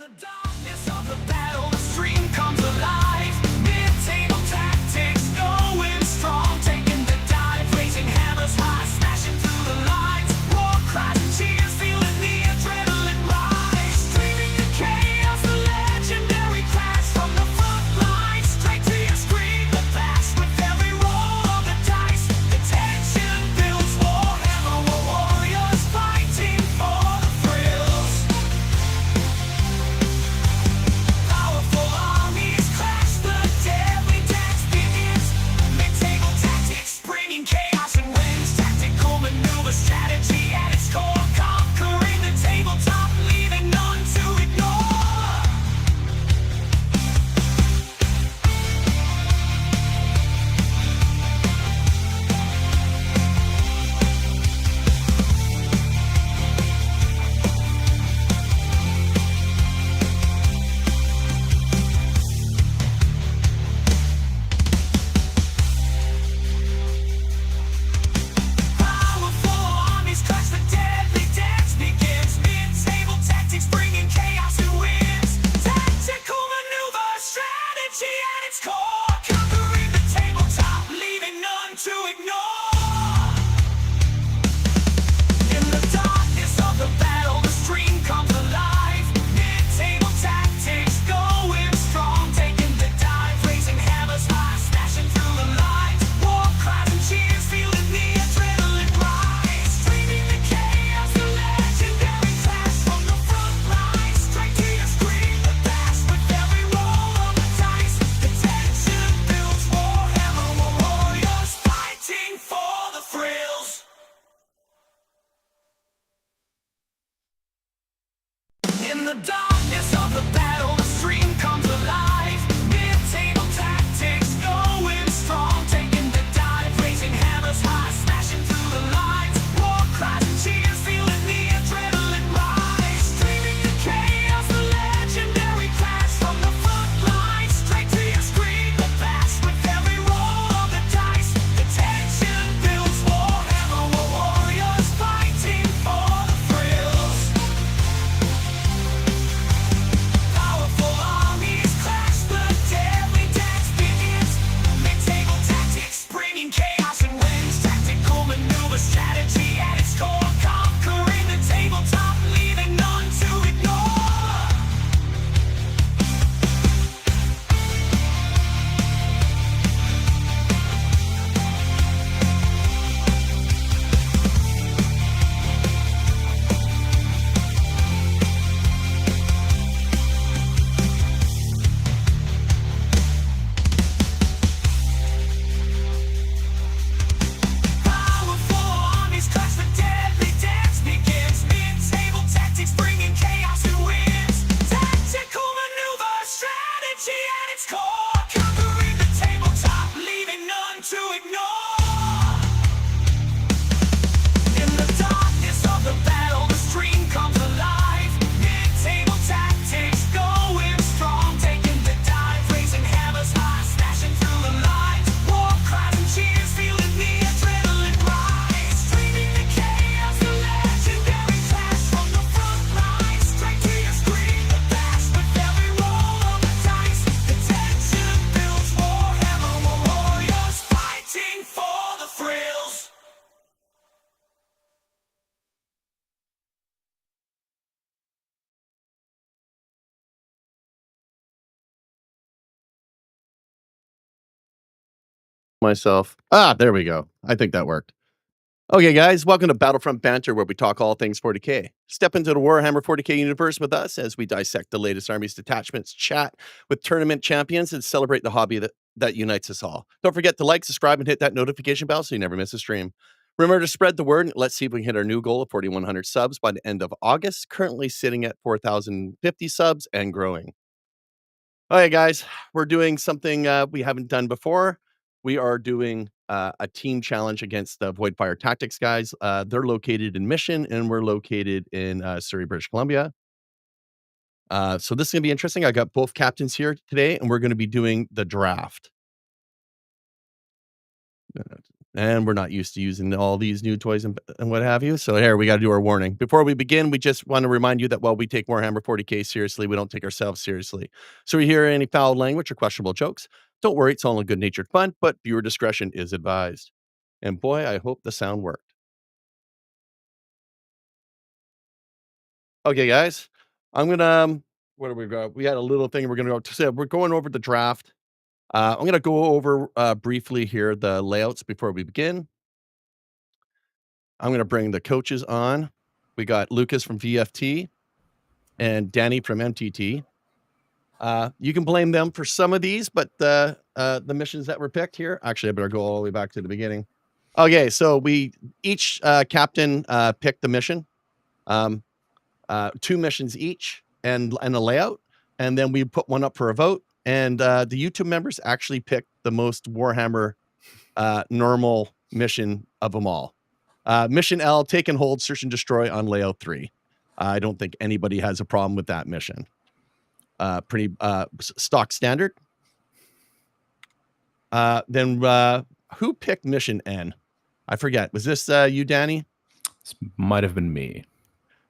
the darkness of the battle, the stream comes alive. Mid-table tactics, going strong, taking the dive, raising hammers high, smashing through the lines. War cries and cheers, feeling the adrenaline rise. Streaming the chaos, the legendary clash from the front lines, straight to your screen. The blast with every roll of the dice. The tension builds, Warhammer warriors fighting for the thrills. Powerful armies clash, the deadly dance begins. Mid-table tactics, bringing chaos and wins. Tactical maneuver strategy at its core, conquering the tabletop, leaving none to ignore. Powerful armies clash, the deadly dance begins. Mid-table tactics, bringing chaos and wins. Tactical maneuver strategy at its core, conquering the tabletop, leaving none to ignore. In the darkness of the battle, the stream comes alive. Mid-table tactics, going strong, taking the dive, raising hammers high, smashing through the lines. War cries and cheers, feeling the adrenaline rise. Streaming the chaos, the legendary clash from the front lines, straight to your screen. The blast with every roll of the dice. The tension builds, Warhammer warriors fighting for the thrills. In the darkness of the battle, the stream comes alive. Mid-table tactics, going strong, taking the dive, raising hammers high, smashing through the lines. War cries and cheers, feeling the adrenaline rise. Streaming the chaos, the legendary clash from the front lines, straight to your screen. The blast with every roll of the dice. The tension builds, Warhammer warriors fighting for the thrills. Powerful armies clash, the deadly dance begins. Mid-table tactics, bringing chaos and wins. Tactical maneuver strategy at its core, conquering the tabletop, leaving none to ignore. Powerful armies clash, the deadly dance begins. Mid-table tactics, bringing chaos and wins. Tactical maneuver strategy at its core, conquering the tabletop, leaving none to ignore. In the darkness of the battle, the stream comes alive. Mid-table tactics, going strong, taking the dive, raising hammers high, smashing through the lines. War cries and cheers, feeling the adrenaline rise. Streaming the chaos, the legendary clash from the front lines, straight to your screen. The blast with every roll of the dice. The tension builds, Warhammer warriors fighting for the thrills. Myself. There we go. I think that worked. Okay, guys, welcome to Battlefront Banter, where we talk all things 40K. Step into the Warhammer 40K universe with us as we dissect the latest armies, detachments, chat with tournament champions, and celebrate the hobby that unites us all. Don't forget to like, subscribe, and hit that notification bell so you never miss a stream. Remember to spread the word. Let's see if we can hit our new goal of 4,100 subs by the end of August, currently sitting at 4,050 subs and growing. All right, guys, we're doing something we haven't done before. We are doing a team challenge against the Voidfire Tactics guys. They're located in Mission, and we're located in Surrey, British Columbia. So this is going to be interesting. I got both captains here today, and we're going to be doing the draft. And we're not used to using all these new toys and what have you. So here, we got to do our warning. Before we begin, we just want to remind you that while we take Warhammer 40K seriously, we don't take ourselves seriously. So if you hear any foul language or questionable jokes, don't worry, it's all in good-natured fun, but viewer discretion is advised. And boy, I hope the sound worked. Okay, guys, I'm gonna, what do we got? We had a little thing we're gonna go to. So we're going over the draft. I'm gonna go over briefly here the layouts before we begin. I'm going to bring the coaches on. We got Lucas from VFT and Danny from MTT. You can blame them for some of these, but the missions that were picked here, actually, I better go all the way back to the beginning. Okay, so we each captain picked the mission, 2 missions each, and a layout, and then we put one up for a vote. And the YouTube members actually picked the most Warhammer normal mission of them all. Mission L, take and hold, search and destroy on layout 3. I don't think anybody has a problem with that mission. Pretty stock standard. Then who picked mission N? I forget. Was this you, Danny? This might have been me.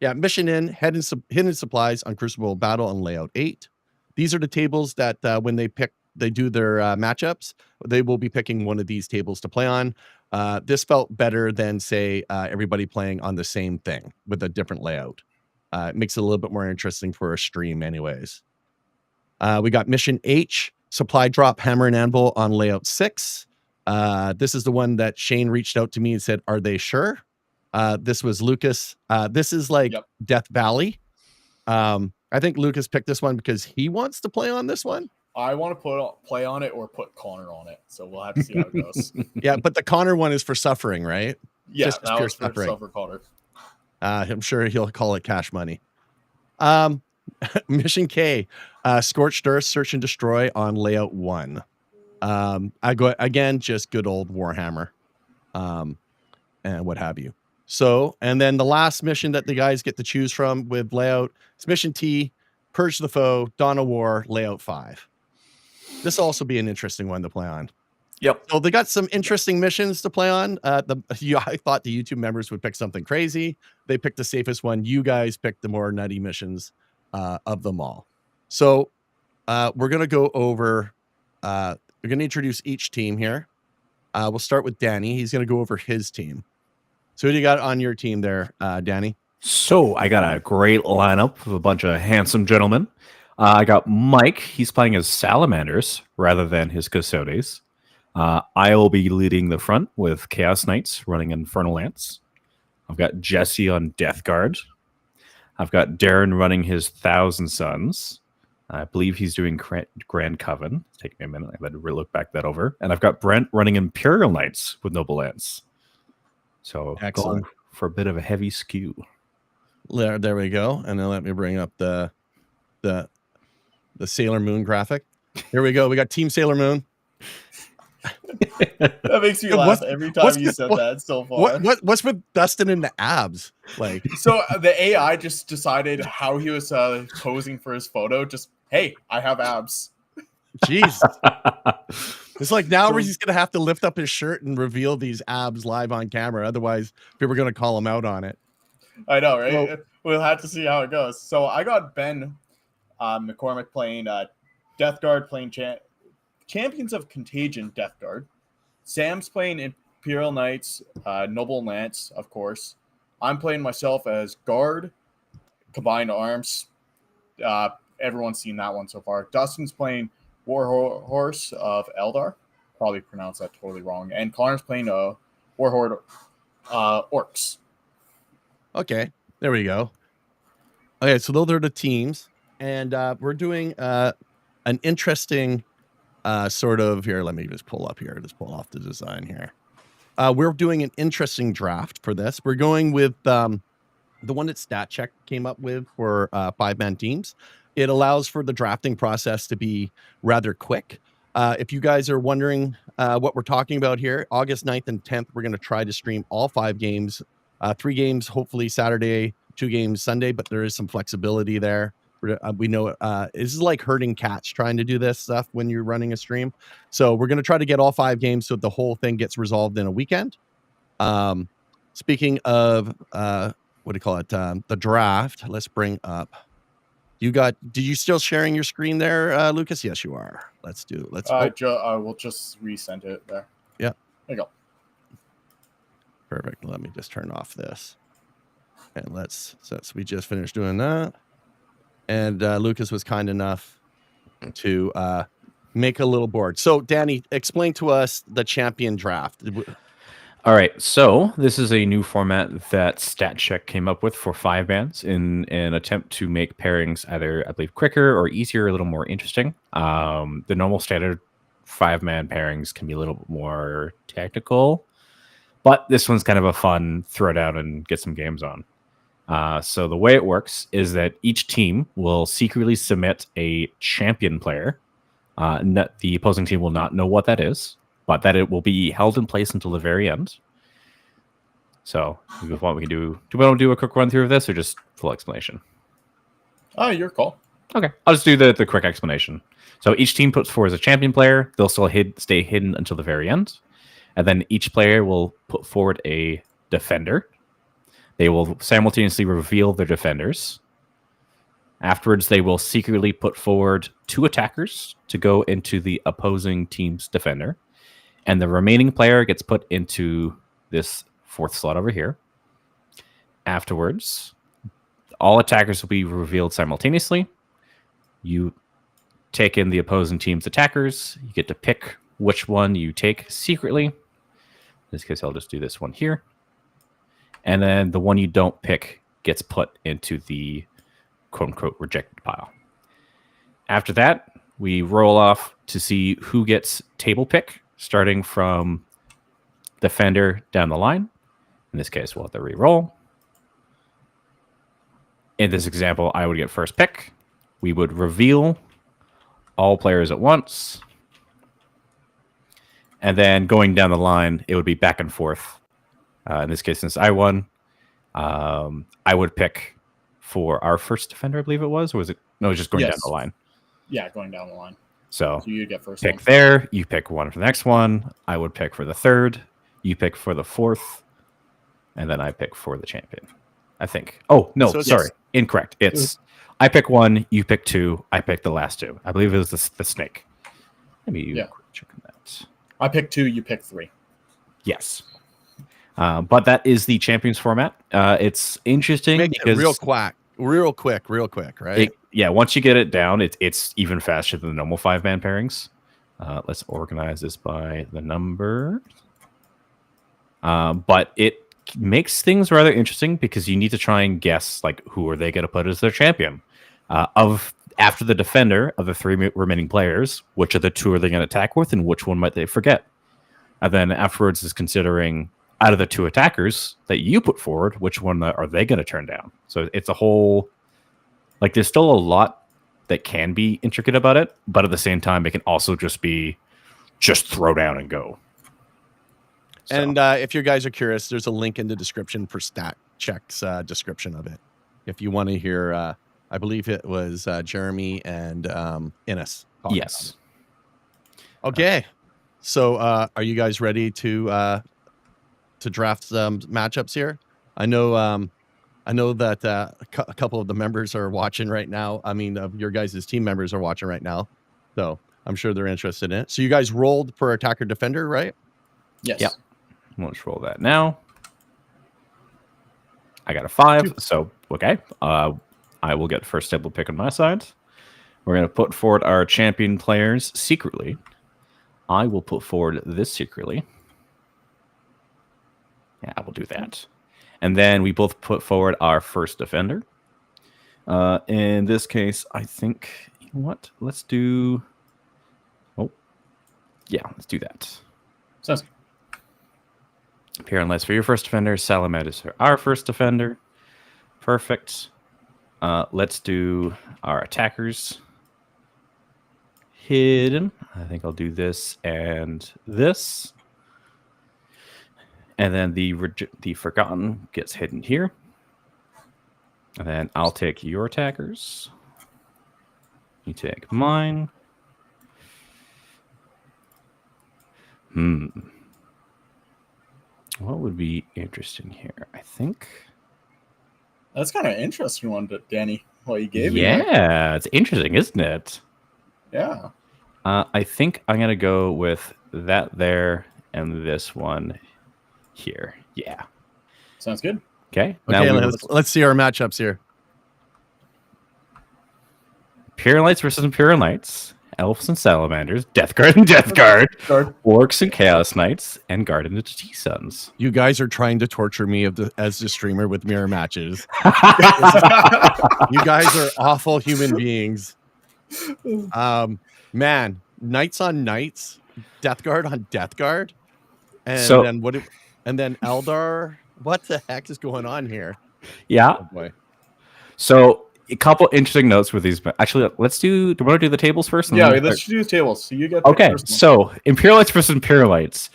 Yeah, mission N, hidden supplies on Crucible Battle on layout 8. These are the tables that when they do their matchups, they will be picking one of these tables to play on. This felt better than, say, everybody playing on the same thing with a different layout. It makes it a little bit more interesting for a stream anyways. We got Mission H, Supply Drop Hammer and Anvil on layout 6. This is the one that Shane reached out to me and said, are they sure? This was Lucas. This is like Death Valley. I think Lucas picked this one because he wants to play on this one. I want to play on it or put Connor on it. So we'll have to see how it goes. Yeah, but the Connor one is for suffering, right? Yeah, just that was for Suffer Connor. I'm sure he'll call it cash money. Mission K, Scorched Earth, Search and Destroy on layout 1. I go again, just good old Warhammer, and what have you. So, and then the last mission that the guys get to choose from with layout is Mission T, Purge the Foe, Dawn of War, layout 5. This will also be an interesting one to play on. Yep. So they got some interesting missions to play on. I thought the YouTube members would pick something crazy. They picked the safest one. You guys picked the more nutty missions of them all. So we're going to go over, we're going to introduce each team here. We'll start with Danny. He's going to go over his team. So who do you got on your team there, Danny? So I got a great lineup of a bunch of handsome gentlemen. I got Mike. He's playing as Salamanders rather than his Custodes. I will be leading the front with Chaos Knights running Infernal Lance. I've got Jesse on Death Guard. I've got Darren running his Thousand Sons. I believe he's doing Grand Coven. It's taking me a minute. I better look back that over. And I've got Brent running Imperial Knights with Noble Lance. So excellent. Going for a bit of a heavy skew. There we go. And then let me bring up the Sailor Moon graphic. Here we go. We got Team Sailor Moon. That makes me laugh every time you said that so far. What's with Dustin in the abs? Like, so the AI just decided how he was posing for his photo. Just, hey, I have abs. Jeez. It's like now he's gonna have to lift up his shirt and reveal these abs live on camera. Otherwise, people are gonna call him out on it. I know, right? Well, we'll have to see how it goes. So I got Ben McCormick playing Death Guard, playing Champions of Contagion Death Guard. Sam's playing Imperial Knights, Noble Lance, of course. I'm playing myself as Guard, Combined Arms. Everyone's seen that one so far. Dustin's playing Warhorse of Eldar. Probably pronounced that totally wrong. And Connor's playing Warhorde Orcs. Okay, there we go. Okay, so those are the teams. And we're doing an interesting sort of, here, let me just pull up here. Just pull off the design here. We're doing an interesting draft for this. We're going with the one that StatCheck came up with for 5-man teams. It allows for the drafting process to be rather quick. If you guys are wondering what we're talking about here, August 9th and 10th, we're going to try to stream all 5 games, 3 games, hopefully Saturday, 2 games Sunday, but there is some flexibility there. We know this is like herding cats trying to do this stuff when you're running a stream. So we're going to try to get all 5 games so the whole thing gets resolved in a weekend. Speaking of what do you call it? The draft. Let's bring up. Did you still sharing your screen there, Lucas? Yes, you are. Let's. I will just resend it there. Yeah. There you go. Perfect. Let me just turn off this. And since we just finished doing that. And Lucas was kind enough to make a little board. So, Danny, explain to us the champion draft. All right, so this is a new format that StatCheck came up with for 5 bands in an attempt to make pairings either, I believe, quicker or easier, a little more interesting. The normal standard 5-man pairings can be a little more technical, but this one's kind of a fun throw down and get some games on. So the way it works is that each team will secretly submit a champion player. The opposing team will not know what that is, but that it will be held in place until the very end. So, if you want, we can do we want to do a quick run through of this or just full explanation? Oh, your call. Okay, I'll just do the quick explanation. So each team puts forward a champion player. They'll still stay hidden until the very end. And then each player will put forward a defender. They will simultaneously reveal their defenders. Afterwards, they will secretly put forward 2 attackers to go into the opposing team's defender. And the remaining player gets put into this 4th slot over here. Afterwards, all attackers will be revealed simultaneously. You take in the opposing team's attackers. You get to pick which one you take secretly. In this case, I'll just do this one here. And then the one you don't pick gets put into the quote-unquote rejected pile. After that, we roll off to see who gets table pick, starting from defender down the line. In this case, we'll have to re-roll. In this example, I would get first pick. We would reveal all players at once. And then going down the line, it would be back and forth. In this case, since I won, I would pick for our first defender, I believe it was. Or was it? No, it was just going down the line. Yeah, going down the line. So you get first pick one. there. You pick one for the next one. I would pick for the 3rd. You pick for the 4th. And then I pick for the champion, I think. Oh, no, sorry. Incorrect. It's I pick 1, you pick 2, I pick the last 2. I believe it was the snake. Maybe you check on that. I pick 2, you pick 3. Yes. But that is the champions format. It's interesting because real quick, right? Once you get it down, it's even faster than the normal 5-man pairings. Let's organize this by the number. But it makes things rather interesting because you need to try and guess like who are they going to put as their champion. After the defender of the 3 remaining players, which of the 2 are they going to attack with, and which one might they forget? And then afterwards is considering out of the 2 attackers that you put forward, which one are they going to turn down? So it's a whole, like, there's still a lot that can be intricate about it, but at the same time, it can also just be throw down and go. So. And if you guys are curious, there's a link in the description for StatCheck's description of it. If you want to hear, I believe it was Jeremy and Innes. Yes. Okay. So are you guys ready to draft some matchups here? I know that a couple of the members are watching right now. I mean, your guys' team members are watching right now. So I'm sure they're interested in it. So you guys rolled for attacker defender, right? Yes. Yep. Let's roll that now. I got a 5. So, okay. I will get first table pick on my side. We're going to put forward our champion players secretly. I will put forward this secretly. Yeah, I will do that. And then we both put forward our first defender. In this case, I think, you know what? Let's do... Oh, yeah, let's do that. Sounds good. Appear unless for your first defender, Salamanders for our first defender. Perfect. Let's do our attackers. Hidden. I think I'll do this and this. And then the Forgotten gets hidden here. And then I'll take your attackers. You take mine. What would be interesting here? I think. That's kind of interesting one, Danny. What you gave me. Yeah, it's interesting, isn't it? Yeah. I think I'm gonna go with that there and this one here. Yeah. Sounds good. Okay. Okay, Now let's see our matchups here. Pure Lights versus Imperial Knights, Elves and Salamanders, Death Guard and Death Guard, Orcs and Chaos Knights, and Guardian of the T-Suns. You guys are trying to torture me as the streamer with mirror matches. You guys are awful human beings. Man, Knights on Knights, Death Guard on Death Guard, and So- then Eldar. What the heck is going on here? Yeah. Oh boy. So a couple interesting notes with these. Actually, let's do. Do you want to do the tables first? Yeah, let's do the tables. So you get Okay, so Imperial Knights versus Imperial Knights.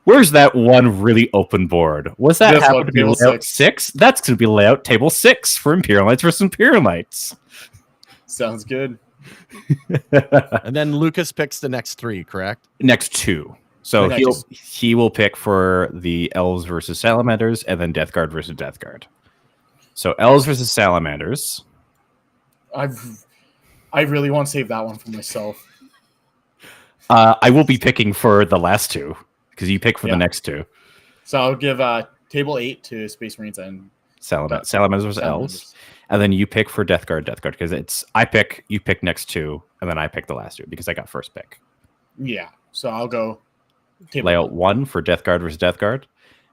Where's that one really open board? Was that This happen one, to be table layout 6? That's going to be layout table 6 for Imperial Knights versus Imperial Knights. Sounds good. And then Lucas picks the next 3, correct? Next 2. So The next- he will pick for the Elves versus Salamanders, and then Death Guard versus Death Guard. So Elves versus Salamanders. I really want to save that one for myself. I will be picking for the last 2 because you pick for Yeah. the next 2. So I'll give table 8 to Space Marines and Salamanders versus Elves, and then you pick for Death Guard because it's I pick, you pick next 2, and then I pick the last 2 because I got first pick. Yeah. So I'll go table Layout 1 for Death Guard versus Death Guard,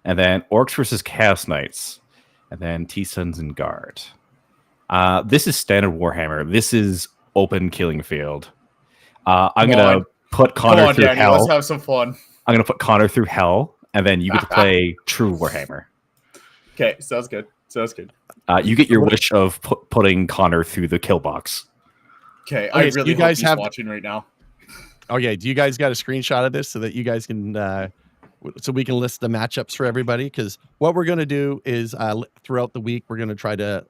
and then Orcs versus Chaos Knights, and then T-Suns and Guard. This is standard Warhammer. This is open killing field. I'm gonna put Come Connor on, through Danny. hell. Let's have some fun. I'm gonna put Connor through hell, and then you get to play true Warhammer. Okay, sounds good. Sounds good. You get your wish of putting Connor through the kill box. Okay, Okay, I so really you hope guys he's have- watching right now. Okay, do you guys got a screenshot of this so that you guys can so we can list the matchups for everybody? Because what we're going to do is throughout the week we're going to try to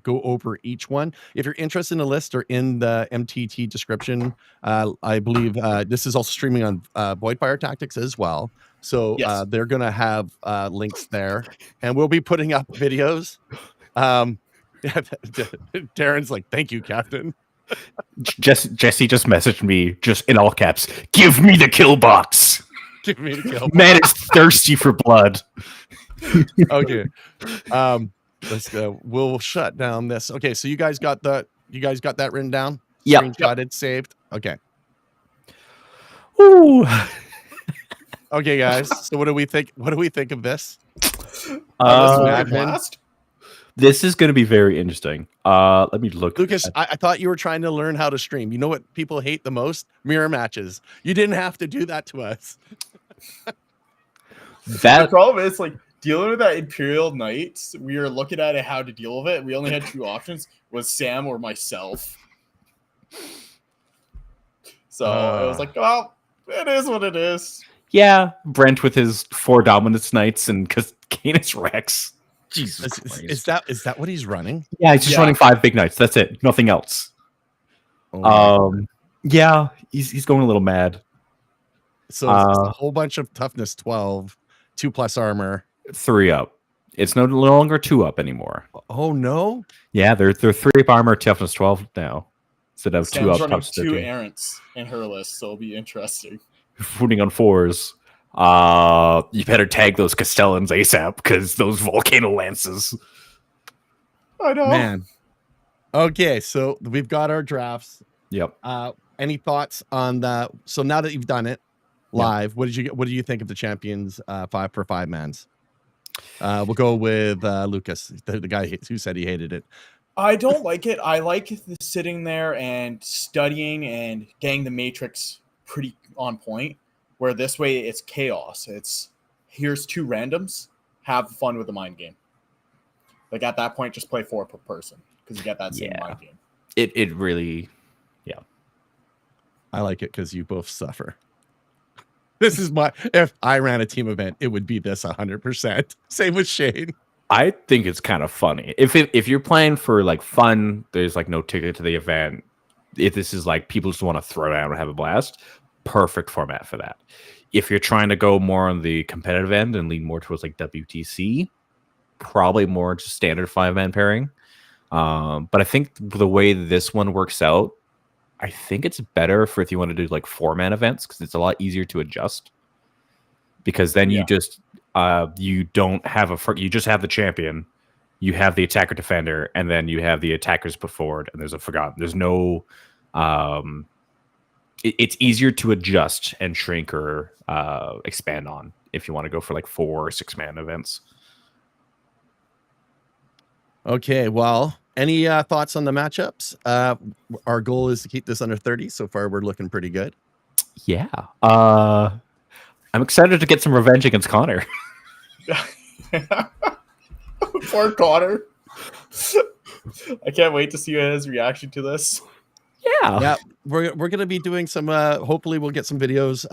go over each one. If you're interested in the list or in the MTT description, I believe this is also streaming on Voidfire Tactics as well. So Yes. they're going to have links there, and we'll be putting up videos. Darren's like, "Thank you, Captain." Jesse just messaged me, just in all caps, "Give me the kill box." Give me the kill. Man is thirsty for blood. Okay. Let's go. We'll shut down this. Okay, so you guys got that written down? Yep. Screenshotted, saved. Okay. Ooh. Okay, guys. So what do we think? What do we think of this? This will be a admin. blast. This is going to be very interesting. Let me look. Lucas, I thought you were trying to learn how to stream. You know what people hate the most? Mirror matches. You didn't have to do that to us. The That problem is like dealing with that Imperial Knights. We were looking at it how to deal with it. We only had 2 options: was Sam or myself. So it was like, well, it is what it is. yeah, Brent with his 4 Dominance Knights and Canis Rex. Jesus Is Christ. that what he's running? Yeah, he's just Yeah. running 5 big knights. That's it. Nothing else. Oh, Yeah, he's going a little mad. so it's a whole bunch of toughness 12, 2+ armor. 3 up. It's no longer 2 up anymore. Oh no. Yeah, they're 3 up armor, toughness 12 now. Instead of 2 Sam's up, running toughness 2 13. errants in her list, so it'll be interesting. Footing on 4s. You better tag those Castellans ASAP because those Volcano Lances. I know. Man. Okay, so we've got our drafts. Yep. Any thoughts on that? So now that you've done it live, what do you think of the champions 5 for 5 mans? We'll go with Lucas, the guy who said he hated it. I don't like it. I like the sitting there and studying and getting the matrix pretty on point. Where this way it's chaos. It's here's 2 randoms. Have fun with the mind game. Like at that point, just play 4 per person because you get that same Yeah. mind game. It really. I like it because you both suffer. This is if I ran a team event, it would be this 100%. Same with Shane. I think it's kind of funny. If you're playing for like fun, there's like no ticket to the event. if this is like people just want to throw down and have a blast, perfect format for that. If you're trying to go more on the competitive end and lean more towards like WTC, probably more just standard 5-man pairing. But I think the way this one works out, I think it's better for if you want to do like 4-man events, because it's a lot easier to adjust. Because then you just you don't have you just have the champion, you have the attacker defender, and then you have the attackers put forward, and there's no it's easier to adjust and shrink or expand on if you want to go for like 4 or 6-man events. Okay, well, any thoughts on the matchups? Our goal is to keep this under 30. So far, we're looking pretty good. Yeah. I'm excited to get some revenge against Connor. Poor Connor. I can't wait to see his reaction to this. Yeah, we're going to be doing some, hopefully we'll get some videos.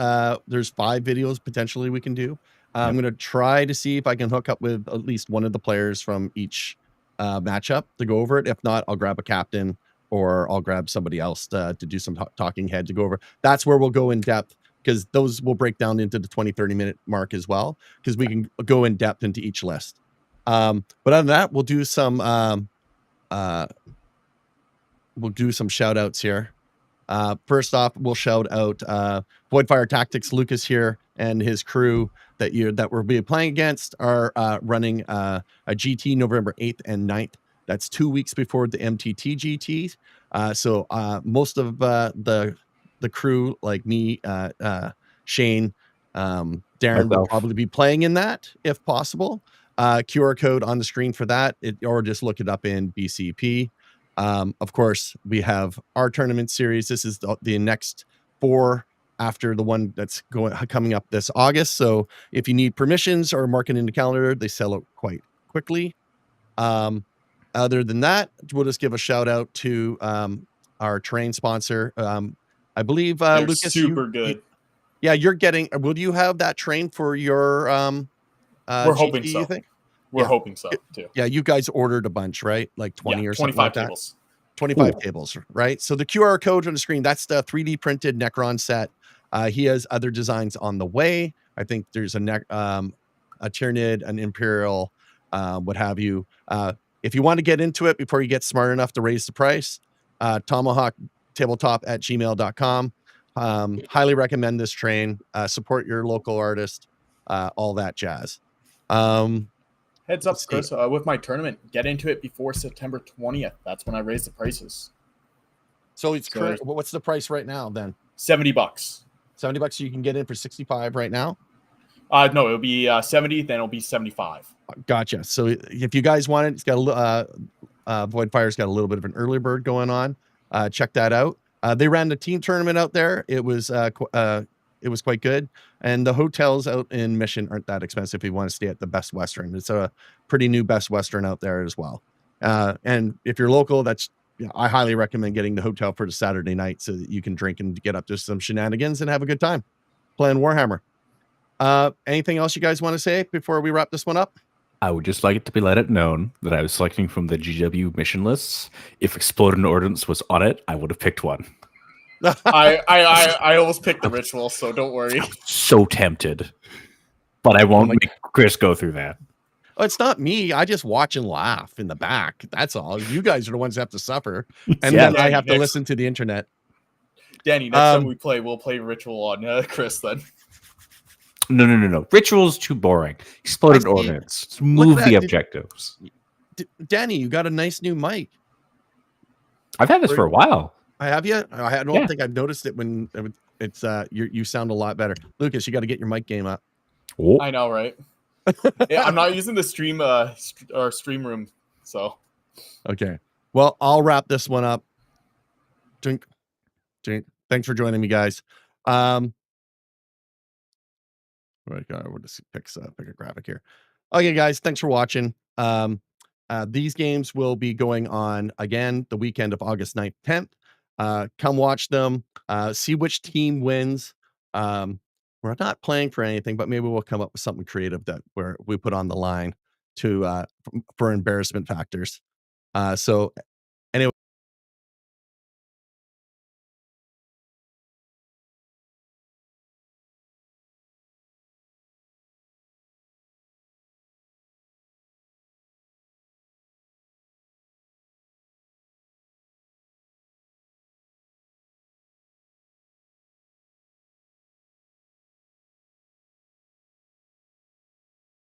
There's 5 videos potentially we can do. I'm going to try to see if I can hook up with at least one of the players from each matchup to go over it. If not, I'll grab a captain or I'll grab somebody else to do some talking head to go over. That's where we'll go in depth, because those will break down into the 20-30 minute mark as well, because we can go in depth into each list. But other than that, we'll do some shout outs here. First off, we'll shout out Voidfire Tactics Lucas here and his crew that we'll be playing against are running a GT November 8th and 9th. That's 2 weeks before the MTT GT. So most of the crew, like me, Shane, Darren, will probably be playing in that if possible. QR code on the screen for that, or just look it up in BCP. Of course, we have our tournament series. This is the next 4 after the one that's coming up this August. So if you need permissions or mark it in the calendar, they sell out quite quickly. Other than that, we'll just give a shout out to our terrain sponsor. I believe They're Lucas, super good. You're getting. Will you have that train for your? We're hoping GT, so. You think? We're hoping so too. Yeah, you guys ordered a bunch, right? Like 20 or something 25 like that. tables. 25 tables, right? So the QR code on the screen, that's the 3D printed Necron set. He has other designs on the way. I think there's a Tyrannid, an Imperial, what have you. If you want to get into it before you get smart enough to raise the price, tomahawktabletop@gmail.com. Highly recommend this train. Support your local artist, all that jazz. Heads up, Chris, with my tournament, get into it before September 20th. That's when I raise the prices. So it's current. What's the price right now then? $70. $70, so you can get in for 65 right now? No, it'll be 70, then it'll be 75. Gotcha. So if you guys want it, it's got a Voidfire's got a little bit of an early bird going on. Check that out. They ran the team tournament out there. It was quite good. And the hotels out in Mission aren't that expensive if you want to stay at the Best Western. It's a pretty new Best Western out there as well. And if you're local, I highly recommend getting the hotel for the Saturday night so that you can drink and get up to some shenanigans and have a good time playing Warhammer. Anything else you guys want to say before we wrap this one up? I would just like it to be let it known that I was selecting from the GW mission lists. If Exploded Ordnance was on it, I would have picked one. I almost picked the ritual, so don't worry. So tempted, but I won't make Chris go through that. Oh, it's not me. I just watch and laugh in the back. That's all. You guys are the ones that have to suffer, and then I have to listen to the internet. Danny, next time we play, we'll play ritual on Chris then. No. Ritual's too boring. Exploded Ordnance. Move the objectives. Danny, you got a nice new mic. I've had this for a while. I have you. I don't think I've noticed it when it's you sound a lot better. Lucas, you got to get your mic game up. Oh. I know, right? I'm not using the stream room, so okay. Well, I'll wrap this one up. Drink. Thanks for joining me, guys. We'll just pick a graphic here. Okay, guys, thanks for watching. These games will be going on again the weekend of August 9th, 10th. Come watch them, see which team wins. We're not playing for anything, but maybe we'll come up with something creative where we put on the line for embarrassment factors. So anyway.